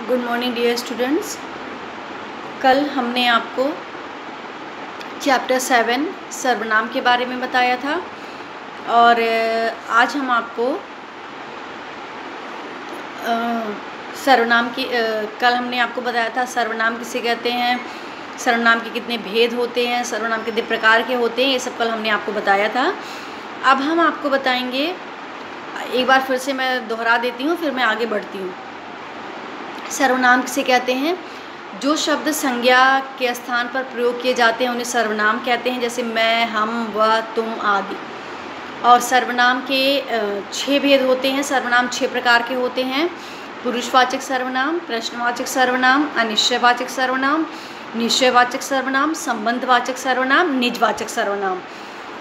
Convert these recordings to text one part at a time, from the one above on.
Good morning dear students. कल हमने आपको चैप्टर 7 सर्वनाम के बारे में बताया था और आज हम आपको सर्वनाम की कल हमने आपको बताया था सर्वनाम किसे कहते हैं, सर्वनाम के कितने भेद होते हैं, सर्वनाम कितने प्रकार के होते हैं, ये सब कल हमने आपको बताया था। अब हम आपको बताएंगे, एक बार फिर से मैं दोहरा देती हूँ, फिर मैं आगे बढ़ती हूँ। सर्वनाम किसे कहते हैं? जो शब्द संज्ञा के स्थान पर प्रयोग किए जाते हैं उन्हें सर्वनाम कहते हैं, जैसे मैं, हम, वह, तुम आदि। और सर्वनाम के 6 भेद होते हैं। सर्वनाम 6 प्रकार के होते हैं: पुरुषवाचक सर्वनाम, प्रश्नवाचक सर्वनाम, अनिश्चयवाचक सर्वनाम, निश्चयवाचक सर्वनाम, संबंधवाचक सर्वनाम, निजवाचक सर्वनाम।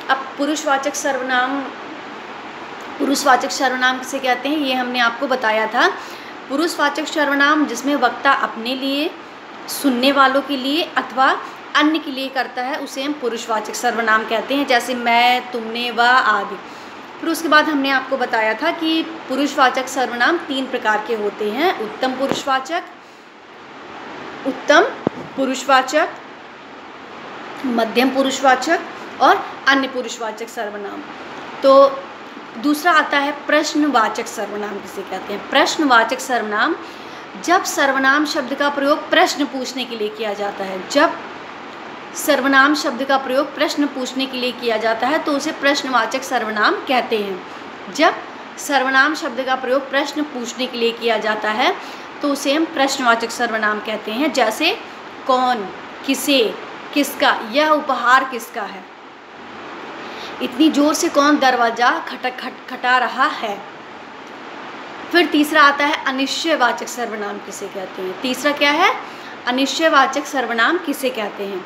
अब पुरुषवाचक सर्वनाम किसे कहते हैं ये हमने आपको बताया था। पुरुषवाचक सर्वनाम जिसमें वक्ता अपने लिए, सुनने वालों के लिए अथवा अन्य के लिए करता है उसे हम पुरुषवाचक सर्वनाम कहते हैं, जैसे मैं, तुमने, वह आदि। फिर उसके बाद हमने आपको बताया था कि पुरुषवाचक सर्वनाम 3 प्रकार के होते हैं: उत्तम पुरुषवाचक, मध्यम पुरुषवाचक और अन्य पुरुषवाचक सर्वनाम। तो दूसरा आता है प्रश्नवाचक सर्वनाम किसे कहते हैं। प्रश्नवाचक सर्वनाम जब सर्वनाम शब्द का प्रयोग प्रश्न पूछने के लिए किया जाता है, जब सर्वनाम शब्द का प्रयोग प्रश्न पूछने के लिए किया जाता है तो उसे प्रश्नवाचक सर्वनाम कहते हैं। जब सर्वनाम शब्द का प्रयोग प्रश्न पूछने के लिए किया जाता है तो उसे हम प्रश्नवाचक सर्वनाम कहते हैं, जैसे कौन, किसे, किसका, यह उपहार किसका है, इतनी जोर से कौन दरवाज़ा खटखटा रहा है। फिर तीसरा आता है अनिश्चयवाचक सर्वनाम किसे कहते हैं। तीसरा क्या है? अनिश्चयवाचक सर्वनाम किसे कहते हैं?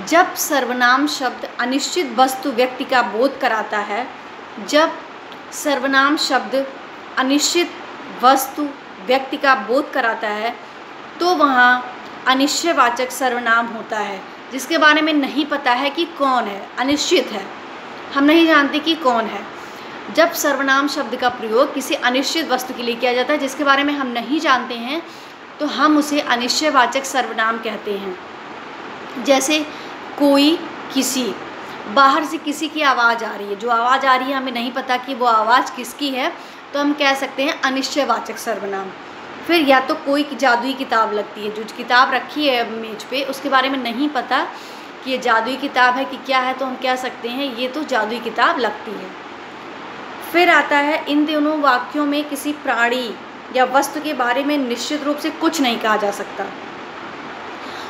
जब सर्वनाम शब्द अनिश्चित वस्तु व्यक्ति का बोध कराता है, जब सर्वनाम शब्द अनिश्चित वस्तु व्यक्ति का बोध कराता है तो वहाँ अनिश्चयवाचक सर्वनाम होता है, जिसके बारे में नहीं पता है कि कौन है, अनिश्चित है, हम नहीं जानते कि कौन है। जब सर्वनाम शब्द का प्रयोग किसी अनिश्चित वस्तु के लिए किया जाता है जिसके बारे में हम नहीं जानते हैं तो हम उसे अनिश्चयवाचक सर्वनाम कहते हैं। जैसे कोई, किसी, बाहर से किसी की आवाज़ आ रही है, जो आवाज़ आ रही है हमें नहीं पता कि वो आवाज़ किसकी है, तो हम कह सकते हैं अनिश्चयवाचक सर्वनाम। फिर या तो कोई जादुई किताब लगती है, जो किताब रखी है मेज पे उसके बारे में नहीं पता कि ये जादुई किताब है कि क्या है, तो हम कह सकते हैं ये तो जादुई किताब लगती है। फिर आता है इन दोनों वाक्यों में किसी प्राणी या वस्तु के बारे में निश्चित रूप से कुछ नहीं कहा जा सकता।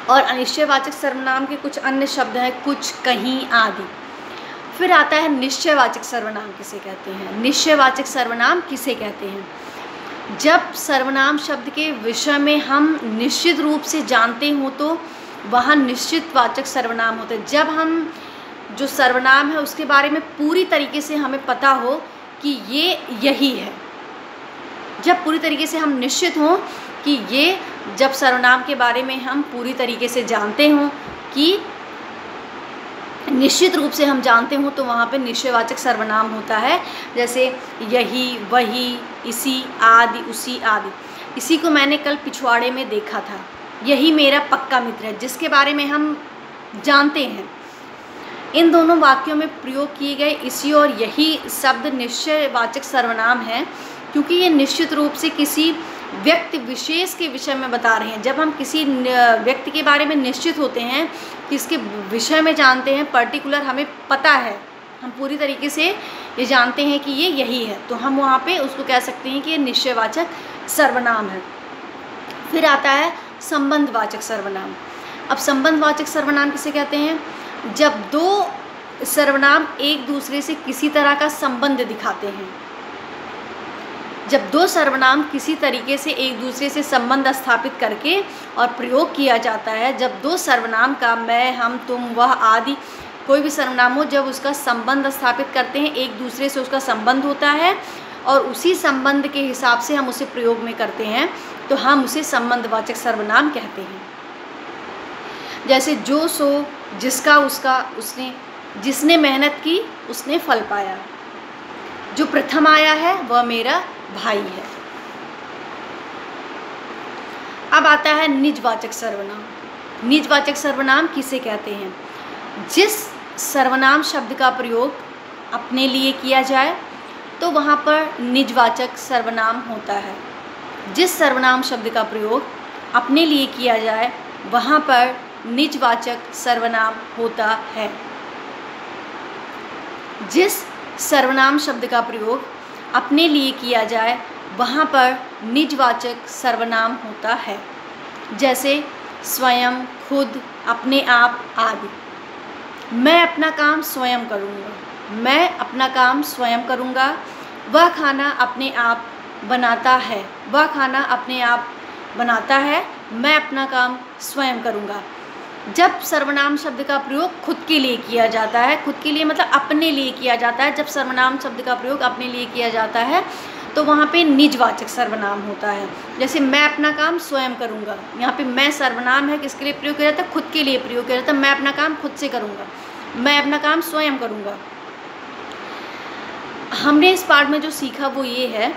और अनिश्चयवाचक सर्वनाम के कुछ अन्य शब्द हैं, कुछ, कहीं आदि। फिर आता है निश्चयवाचक सर्वनाम किसे कहते हैं। निश्चयवाचक सर्वनाम किसे कहते हैं? जब सर्वनाम शब्द के विषय में हम निश्चित रूप से जानते हों तो वहाँ निश्चितवाचक सर्वनाम होता है। जब हम जो सर्वनाम है उसके बारे में पूरी तरीके से हमें पता हो कि ये यही है, जब पूरी तरीके से हम निश्चित हों कि ये, जब सर्वनाम के बारे में हम पूरी तरीके से जानते हों कि निश्चित रूप से हम जानते हों तो वहाँ पे निश्चयवाचक सर्वनाम होता है, जैसे यही, वही, इसी, आदि, उसी आदि। इसी को मैंने कल पिछवाड़े में देखा था, यही मेरा पक्का मित्र है, जिसके बारे में हम जानते हैं। इन दोनों वाक्यों में प्रयोग किए गए इसी और यही शब्द निश्चयवाचक सर्वनाम है, क्योंकि ये निश्चित रूप से किसी व्यक्ति विशेष के विषय में बता रहे हैं। जब हम किसी व्यक्ति के बारे में निश्चित होते हैं, किसके विषय में जानते हैं, पर्टिकुलर हमें पता है, हम पूरी तरीके से ये जानते हैं कि ये यही है, तो हम वहाँ पे उसको कह सकते हैं कि ये निश्चयवाचक सर्वनाम है। फिर आता है संबंधवाचक सर्वनाम। अब संबंधवाचक सर्वनाम किसे कहते हैं? जब दो सर्वनाम एक दूसरे से किसी तरह का संबंध दिखाते हैं, जब दो सर्वनाम किसी तरीके से एक दूसरे से संबंध स्थापित करके और प्रयोग किया जाता है, जब दो सर्वनाम का मैं, हम, तुम, वह आदि कोई भी सर्वनाम हो, जब उसका संबंध स्थापित करते हैं, एक दूसरे से उसका संबंध होता है और उसी संबंध के हिसाब से हम उसे प्रयोग में करते हैं, तो हम उसे संबंधवाचक सर्वनाम कहते हैं। जैसे जो, सो, जिसका, उसका, उसने, जिसने मेहनत की उसने फल पाया, जो प्रथम आया है वह मेरा भाई है। अब आता है निजवाचक सर्वनाम। निजवाचक सर्वनाम किसे कहते हैं? जिस सर्वनाम शब्द का प्रयोग अपने लिए किया जाए तो वहाँ पर निजवाचक सर्वनाम होता है। जिस सर्वनाम शब्द का प्रयोग अपने लिए किया जाए वहाँ पर निजवाचक सर्वनाम होता है। जिस सर्वनाम शब्द का प्रयोग अपने लिए किया जाए वहाँ पर निजवाचक सर्वनाम होता है। जैसे स्वयं, खुद, अपने आप आदि। मैं अपना काम स्वयं करूँगा। मैं अपना काम स्वयं करूँगा। वह खाना अपने आप बनाता है। वह खाना अपने आप बनाता है। मैं अपना काम स्वयं करूँगा। जब सर्वनाम शब्द का प्रयोग खुद के लिए किया जाता है, खुद के लिए मतलब अपने लिए किया जाता है, जब सर्वनाम शब्द का प्रयोग अपने लिए किया जाता है तो वहाँ पे निजवाचक सर्वनाम होता है। जैसे मैं अपना काम स्वयं करूँगा, यहाँ पे मैं सर्वनाम है, किसके लिए प्रयोग किया जाता है? खुद के लिए प्रयोग किया जाता है। मैं अपना काम खुद से करूँगा, मैं अपना काम स्वयं करूँगा। हमने इस पाठ में जो सीखा वो ये है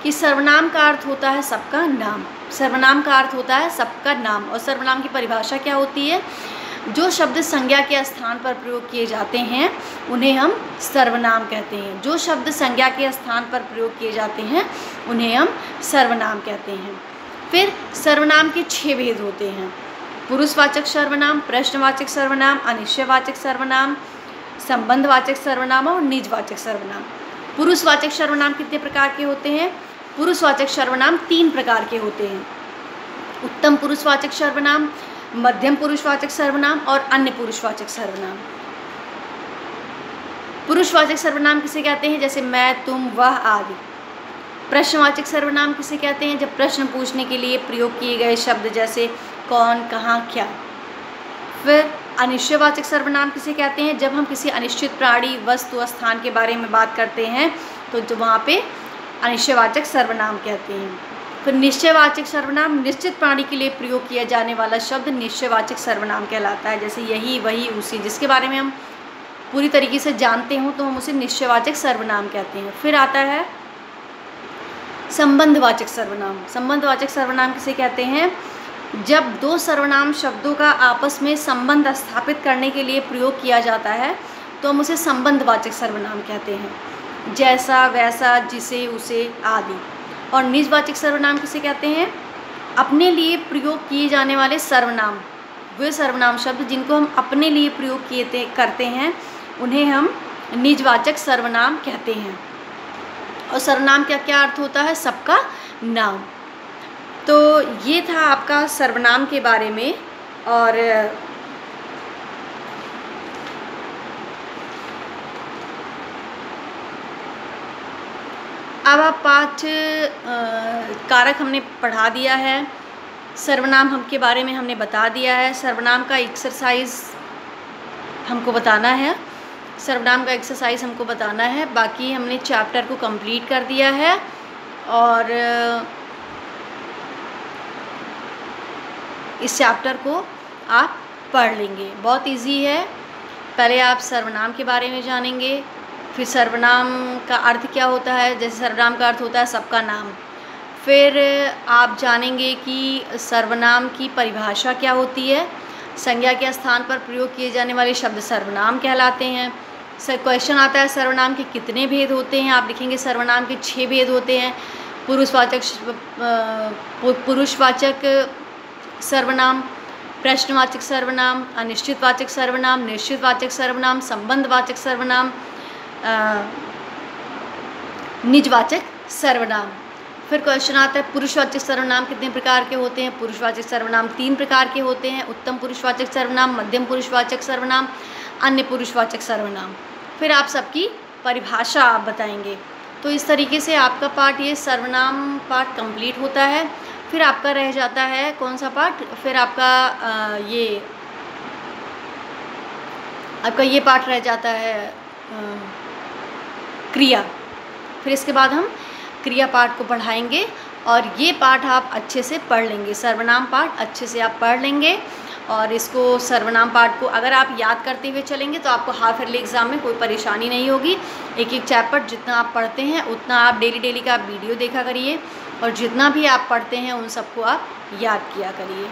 कि सर्वनाम का अर्थ होता है सबका नाम। सर्वनाम का अर्थ होता है सबका नाम। और सर्वनाम की परिभाषा क्या होती है? जो शब्द संज्ञा के स्थान पर प्रयोग किए जाते हैं उन्हें हम सर्वनाम कहते हैं। जो शब्द संज्ञा के स्थान पर प्रयोग किए जाते हैं उन्हें हम सर्वनाम कहते हैं। फिर सर्वनाम के 6 भेद होते हैं। पुरुषवाचक सर्वनाम, प्रश्नवाचक सर्वनाम, अनिश्चयवाचक सर्वनाम, संबंधवाचक सर्वनाम और निजवाचक सर्वनाम। पुरुषवाचक सर्वनाम कितने प्रकार के होते हैं? पुरुषवाचक सर्वनाम 3 प्रकार के होते हैं। उत्तम पुरुषवाचक सर्वनाम, मध्यम पुरुषवाचक सर्वनाम और अन्य पुरुषवाचक सर्वनाम। पुरुषवाचक सर्वनाम किसे कहते हैं? जैसे मैं, तुम, वह आदि। प्रश्नवाचक सर्वनाम किसे कहते हैं? जब प्रश्न पूछने के लिए प्रयोग किए गए शब्द जैसे कौन, कहाँ, क्या। फिर अनिश्चयवाचक सर्वनाम किसे कहते हैं? जब हम किसी अनिश्चित प्राणी, वस्तु, स्थान के बारे में बात करते हैं तो जो वहाँ पे अनिश्चयवाचक सर्वनाम कहते हैं। फिर निश्चयवाचक सर्वनाम, निश्चित प्राणी के लिए प्रयोग किया जाने वाला शब्द निश्चयवाचक सर्वनाम कहलाता है। जैसे यही, वही, उसी, जिसके बारे में हम पूरी तरीके से जानते हों तो हम उसे निश्चयवाचक सर्वनाम कहते हैं। फिर आता है संबंधवाचक सर्वनाम। संबंधवाचक सर्वनाम किसे कहते हैं? जब 2 सर्वनाम शब्दों का आपस में संबंध स्थापित करने के लिए प्रयोग किया जाता है तो हम उसे संबंधवाचक सर्वनाम कहते हैं। जैसा, वैसा, जिसे, उसे आदि। और निजवाचक सर्वनाम किसे कहते हैं? अपने लिए प्रयोग किए जाने वाले सर्वनाम, वे सर्वनाम शब्द जिनको हम अपने लिए प्रयोग करते हैं उन्हें हम निजवाचक सर्वनाम कहते हैं। और सर्वनाम का क्या अर्थ होता है? सबका नाम। तो ये था आपका सर्वनाम के बारे में। और अब आप पाठ कारक हमने पढ़ा दिया है। सर्वनाम हम के बारे में हमने बता दिया है। सर्वनाम का एक्सरसाइज हमको बताना है। सर्वनाम का एक्सरसाइज हमको बताना है। बाकी हमने चैप्टर को कंप्लीट कर दिया है। और इस चैप्टर को आप पढ़ लेंगे। बहुत इजी है। पहले आप सर्वनाम के बारे में जानेंगे, फिर सर्वनाम का अर्थ क्या होता है। जैसे सर्वनाम का अर्थ होता है सबका नाम। फिर आप जानेंगे कि सर्वनाम की परिभाषा क्या होती है। संज्ञा के स्थान पर प्रयोग किए जाने वाले शब्द सर्वनाम कहलाते हैं। क्वेश्चन आता है सर्वनाम के कितने भेद होते हैं। आप लिखेंगे सर्वनाम के 6 भेद होते हैं। पुरुषवाचक सर्वनाम, प्रश्नवाचक सर्वनाम, अनिश्चितवाचक सर्वनाम, निश्चितवाचक सर्वनाम, संबंधवाचक सर्वनाम, निजवाचक सर्वनाम। फिर क्वेश्चन आता है पुरुषवाचक सर्वनाम कितने प्रकार के होते हैं। पुरुषवाचक सर्वनाम 3 प्रकार के होते हैं। उत्तम पुरुषवाचक सर्वनाम, मध्यम पुरुषवाचक सर्वनाम, अन्य पुरुषवाचक सर्वनाम। फिर आप सबकी परिभाषा आप बताएंगे। तो इस तरीके से आपका पाठ, ये सर्वनाम पाठ कंप्लीट होता है। फिर आपका रह जाता है कौन सा पाठ? फिर आपका ये पाठ रह जाता है क्रिया। फिर इसके बाद हम क्रिया पाठ को पढ़ाएंगे और ये पाठ आप अच्छे से पढ़ लेंगे। सर्वनाम पाठ अच्छे से आप पढ़ लेंगे और इसको सर्वनाम पाठ को अगर आप याद करते हुए चलेंगे तो आपको हाफ ईयरली एग्ज़ाम में कोई परेशानी नहीं होगी। एक एक चैप्टर जितना आप पढ़ते हैं उतना आप डेली का वीडियो देखा करिए। और जितना भी आप पढ़ते हैं उन सबको आप याद किया करिए।